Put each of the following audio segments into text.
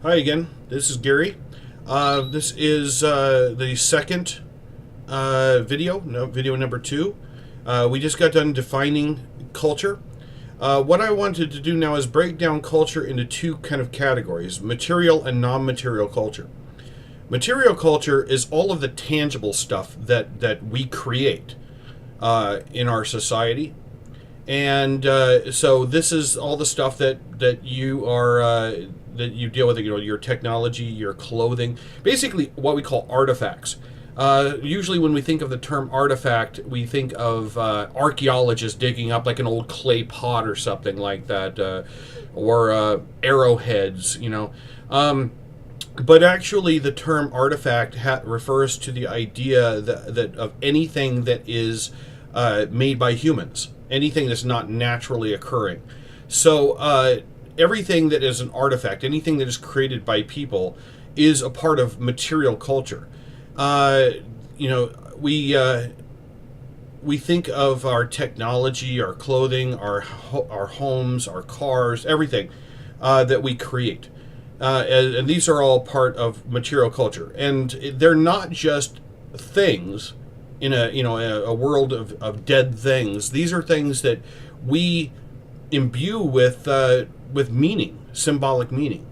Hi again. This is Gary. This is the second video number two. We just got done defining culture. What I wanted to do now is break down culture into two kind of categories: material and non-material culture. Material culture is all of the tangible stuff that we create in our society. And so this is all the stuff that you are that you deal with. You know, your technology, your clothing, basically what we call artifacts. Usually, when we think of the term artifact, we think of archaeologists digging up like an old clay pot or something like that, or arrowheads. But actually, the term artifact refers to the idea that of anything that is made by humans, anything that's not naturally occurring. So everything that is an artifact, anything that is created by people, is a part of material culture. We think of our technology, our clothing, our homes, our cars, everything that we create. And these are all part of material culture, and they're not just things in a world of dead things. These are things that we imbue with meaning, symbolic meaning.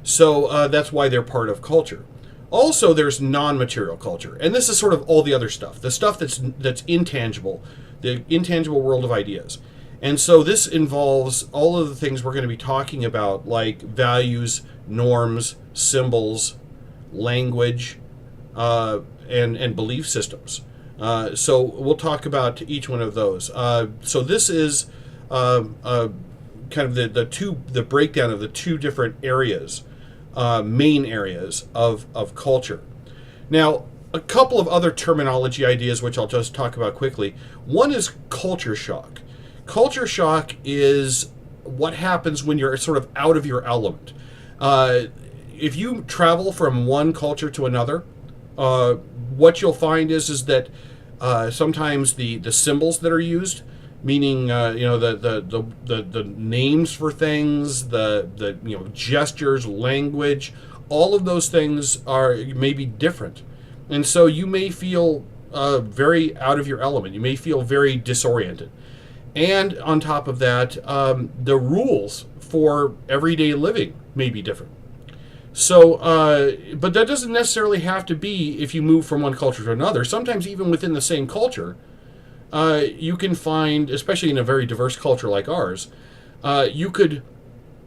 So that's why they're part of culture. Also, there's non-material culture, and this is sort of all the other stuff, the stuff that's intangible, the intangible world of ideas. And so this involves all of the things we're going to be talking about, like values, norms, symbols, language, and belief systems. So we'll talk about each one of those. So this is kind of the breakdown of the two different areas, main areas of culture. Now, a couple of other terminology ideas which I'll just talk about quickly. One is culture shock. Culture shock is what happens when you're sort of out of your element. If you travel from one culture to another, what you'll find is that sometimes the symbols that are used, meaning the names for things, the gestures, language, all of those things are maybe different, and so you may feel very out of your element. You may feel very disoriented. And on top of that, the rules for everyday living may be different. So, but that doesn't necessarily have to be if you move from one culture to another. Sometimes even within the same culture, you can find, especially in a very diverse culture like ours, you could,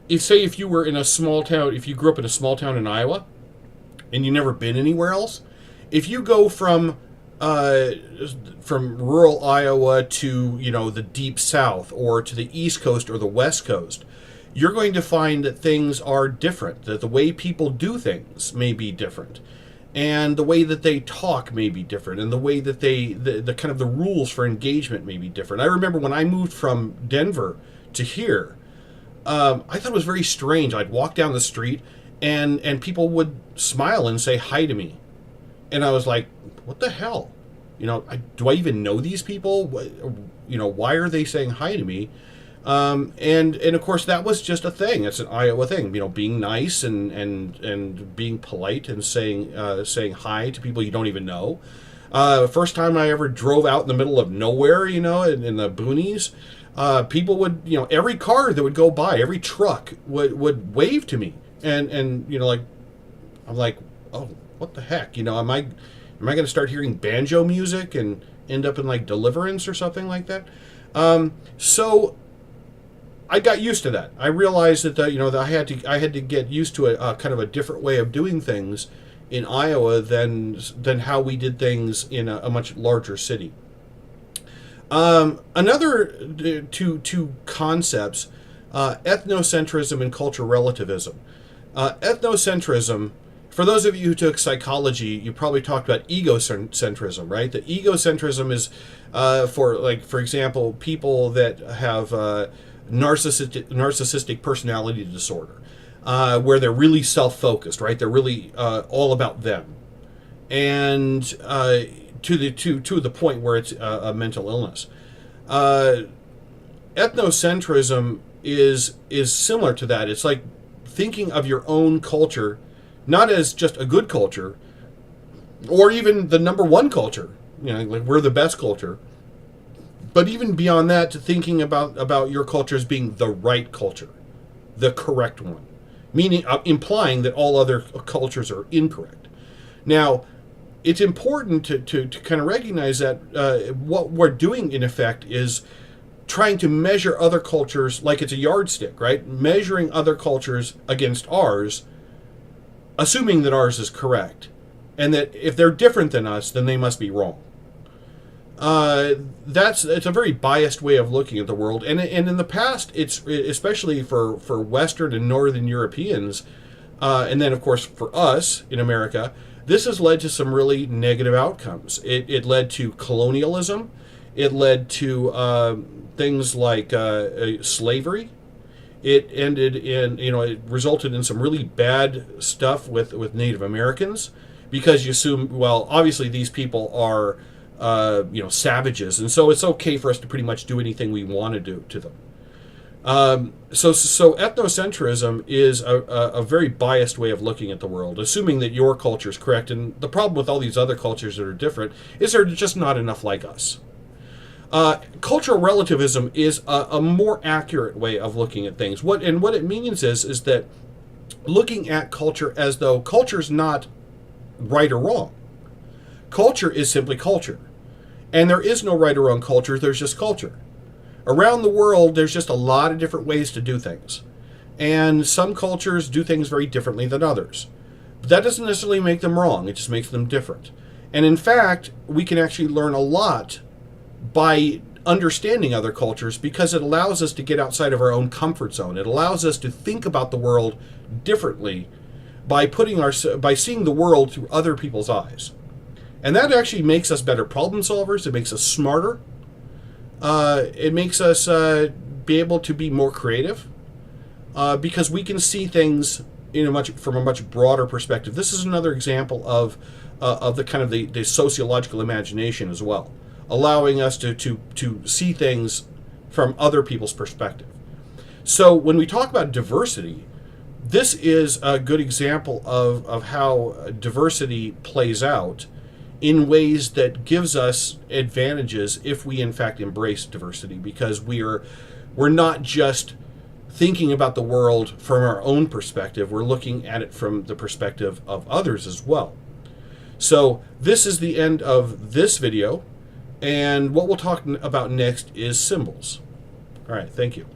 if you were in a small town, if you grew up in a small town in Iowa, and you've never been anywhere else, if you go from rural Iowa to the deep south, or to the East Coast or the West Coast, you're going to find that things are different, that the way people do things may be different, and the way that they talk may be different, and the way that the kind of the rules for engagement may be different. I remember when I moved from Denver to here, I thought it was very strange. I'd walk down the street and people would smile and say hi to me, and I was like, what the hell? Do I even know these people? Why are they saying hi to me? And of course that was just a thing. It's an Iowa thing, being nice and being polite and saying hi to people you don't even know. First time I ever drove out in the middle of nowhere, in the boonies, people would, every car that would go by, every truck would wave to me, and I'm like, oh, what the heck, am I going to start hearing banjo music and end up in like Deliverance or something like that? So I got used to that. I realized that that I had to get used to a kind of a different way of doing things in Iowa than how we did things in a much larger city. Another two concepts: ethnocentrism and cultural relativism. Ethnocentrism. For those of you who took psychology, you probably talked about egocentrism, right? The egocentrism is for example, people that have narcissistic personality disorder, where they're really self-focused, right? They're really all about them, and to the point where it's a mental illness. Ethnocentrism is similar to that. It's like thinking of your own culture not as just a good culture or even the number one culture, like we're the best culture, but even beyond that, to thinking about your culture as being the right culture, the correct one, meaning implying that all other cultures are incorrect. Now, it's important to kind of recognize that what we're doing, in effect, is trying to measure other cultures like it's a yardstick, right? Measuring other cultures against ours, assuming that ours is correct, and that if they're different than us, then they must be wrong. It's a very biased way of looking at the world, and in the past, it's especially for Western and Northern Europeans, and then of course for us in America, this has led to some really negative outcomes. It led to colonialism. It led to things like slavery. It ended in, it resulted in some really bad stuff with Native Americans, because you assume, well, obviously these people are, savages, and so it's okay for us to pretty much do anything we want to do to them. So ethnocentrism is a very biased way of looking at the world, assuming that your culture is correct. And the problem with all these other cultures that are different is they're just not enough like us. Cultural relativism is a more accurate way of looking at things. What it means is that looking at culture as though culture is not right or wrong. Culture is simply culture. And there is no right or wrong culture, there's just culture. Around the world, there's just a lot of different ways to do things. And some cultures do things very differently than others. But that doesn't necessarily make them wrong, it just makes them different. And in fact, we can actually learn a lot by understanding other cultures, because it allows us to get outside of our own comfort zone. It allows us to think about the world differently by seeing the world through other people's eyes. And that actually makes us better problem solvers. It makes us smarter. It makes us be able to be more creative, because we can see things from a much broader perspective. This is another example of the kind of the sociological imagination as well, allowing us to see things from other people's perspective. So when we talk about diversity, this is a good example of how diversity plays out in ways that gives us advantages if we in fact embrace diversity, because we're not just thinking about the world from our own perspective, we're looking at it from the perspective of others as well. So this is the end of this video, and what we'll talk about next is symbols. All right, thank you.